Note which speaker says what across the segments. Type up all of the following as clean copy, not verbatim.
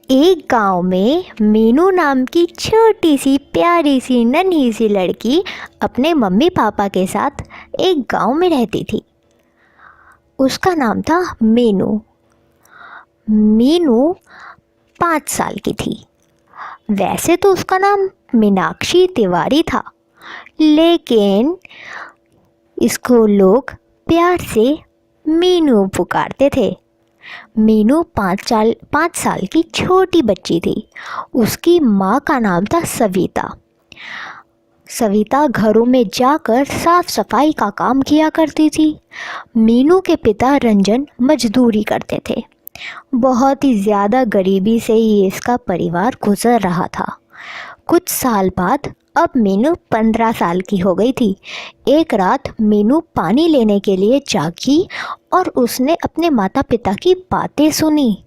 Speaker 1: एक गांव में मीनू नाम की छोटी सी प्यारी सी नन्ही सी लड़की अपने मम्मी पापा के साथ एक गांव में रहती थी। उसका नाम था मीनू। मीनू 5 साल की थी। वैसे तो उसका नाम मीनाक्षी तिवारी था, लेकिन इसको लोग प्यार से मीनू पुकारते थे। मीनू 5 साल की छोटी बच्ची थी। उसकी माँ का नाम था सविता। सविता घरों में जाकर साफ सफाई का काम किया करती थी। मीनू के पिता रंजन मजदूरी करते थे। बहुत ही ज़्यादा गरीबी से ही इसका परिवार गुजर रहा था। कुछ साल बाद अब मीनू 15 साल की हो गई थी। एक रात मीनू पानी लेने के लिए जागी और उसने अपने माता पिता की बातें सुनी।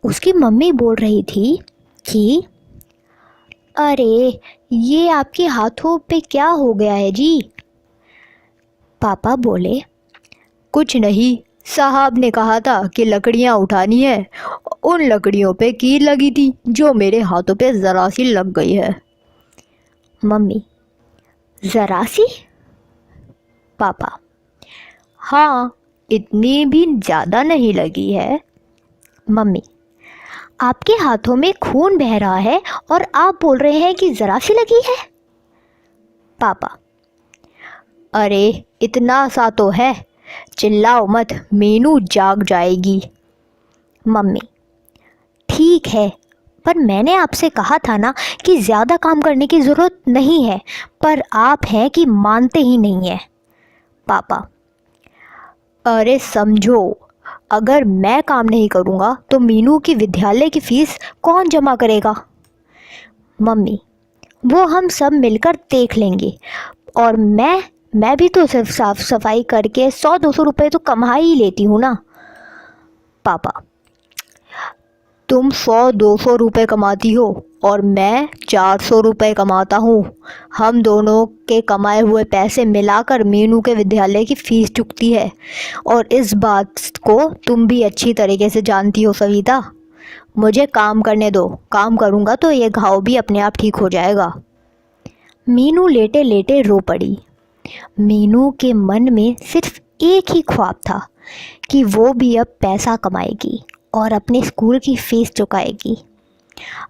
Speaker 1: उसकी मम्मी बोल रही थी कि अरे, ये आपके हाथों पे क्या हो गया है जी? पापा बोले,
Speaker 2: कुछ नहीं, साहब ने कहा था कि लकड़ियाँ उठानी है। उन लकड़ियों पे कील लगी थी जो मेरे हाथों पे ज़रा सी लग गई है।
Speaker 1: मम्मी, ज़रा सी? पापा,
Speaker 2: हाँ, इतनी भी ज़्यादा नहीं लगी है।
Speaker 1: मम्मी, आपके हाथों में खून बह रहा है और आप बोल रहे हैं कि ज़रा सी लगी है? पापा,
Speaker 2: अरे, इतना सा तो है, चिल्लाओ मत, मीनू जाग जाएगी।
Speaker 1: मम्मी, ठीक है, पर मैंने आपसे कहा था ना कि ज़्यादा काम करने की ज़रूरत नहीं है, पर आप हैं कि मानते ही नहीं हैं। पापा,
Speaker 2: अरे समझो, अगर मैं काम नहीं करूँगा तो मीनू की विद्यालय की फीस कौन जमा करेगा?
Speaker 1: मम्मी, वो हम सब मिलकर देख लेंगे। और मैं भी तो सिर्फ साफ सफाई करके 100-200 रुपये तो कमा ही लेती हूँ ना। पापा,
Speaker 2: तुम 100-200 रुपये कमाती हो और मैं 400 रुपये कमाता हूँ। हम दोनों के कमाए हुए पैसे मिलाकर मीनू के विद्यालय की फ़ीस चुकती है। और इस बात को तुम भी अच्छी तरीके से जानती हो सविता। मुझे काम करने दो, काम करूँगा तो ये घाव भी अपने आप ठीक हो जाएगा।
Speaker 1: मीनू लेटे लेटे रो पड़ी। मीनू के मन में सिर्फ एक ही ख्वाब था कि वो भी अब पैसा कमाएगी और अपने स्कूल की फ़ीस चुकाएगी।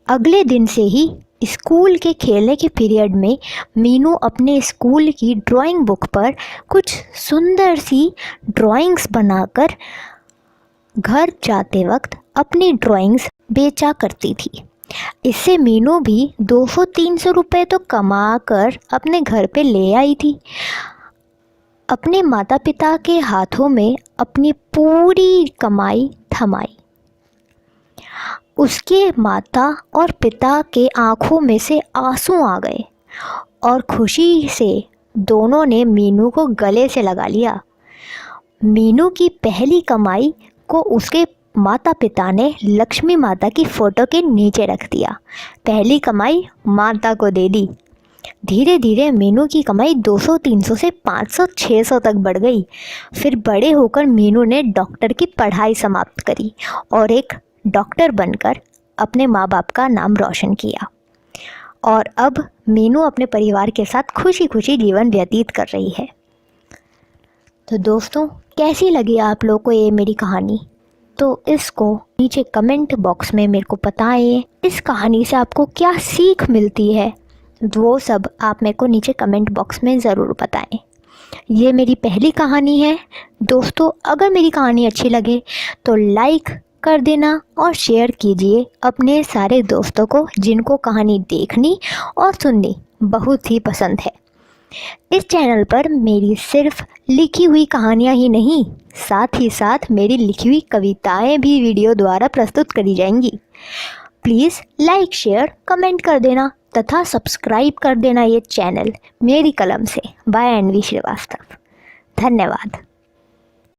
Speaker 1: अगले दिन से ही स्कूल के खेलने के पीरियड में मीनू अपने स्कूल की ड्राइंग बुक पर कुछ सुंदर सी ड्राइंग्स बनाकर घर जाते वक्त अपनी ड्राइंग्स बेचा करती थी। इससे मीनू भी 200-300 रुपये तो कमा कर अपने घर पे ले आई थी। अपने माता पिता के हाथों में अपनी पूरी कमाई थमाई। उसके माता और पिता के आंखों में से आंसू आ गए और खुशी से दोनों ने मीनू को गले से लगा लिया। मीनू की पहली कमाई को उसके माता पिता ने लक्ष्मी माता की फ़ोटो के नीचे रख दिया। पहली कमाई माता को दे दी। धीरे धीरे मीनू की कमाई 200-300 से 500-600 तक बढ़ गई। फिर बड़े होकर मीनू ने डॉक्टर की पढ़ाई समाप्त करी और एक डॉक्टर बनकर अपने माँ बाप का नाम रोशन किया। और अब मीनू अपने परिवार के साथ खुशी खुशी जीवन व्यतीत कर रही है। तो दोस्तों, कैसी लगी आप लोगों को ये मेरी कहानी? तो इसको नीचे कमेंट बॉक्स में मेरे को बताएं। इस कहानी से आपको क्या सीख मिलती है, वो सब आप मेरे को नीचे कमेंट बॉक्स में ज़रूर बताएं। ये मेरी पहली कहानी है। दोस्तों, अगर मेरी कहानी अच्छी लगे तो लाइक कर देना और शेयर कीजिए अपने सारे दोस्तों को जिनको कहानी देखनी और सुननी बहुत ही पसंद है। इस चैनल पर मेरी सिर्फ लिखी हुई कहानियाँ ही नहीं, साथ ही साथ मेरी लिखी हुई कविताएं भी वीडियो द्वारा प्रस्तुत करी जाएंगी। प्लीज़ लाइक, शेयर, कमेंट कर देना तथा सब्सक्राइब कर देना ये चैनल मेरी कलम से। बाय अन्वी श्रीवास्तव। धन्यवाद।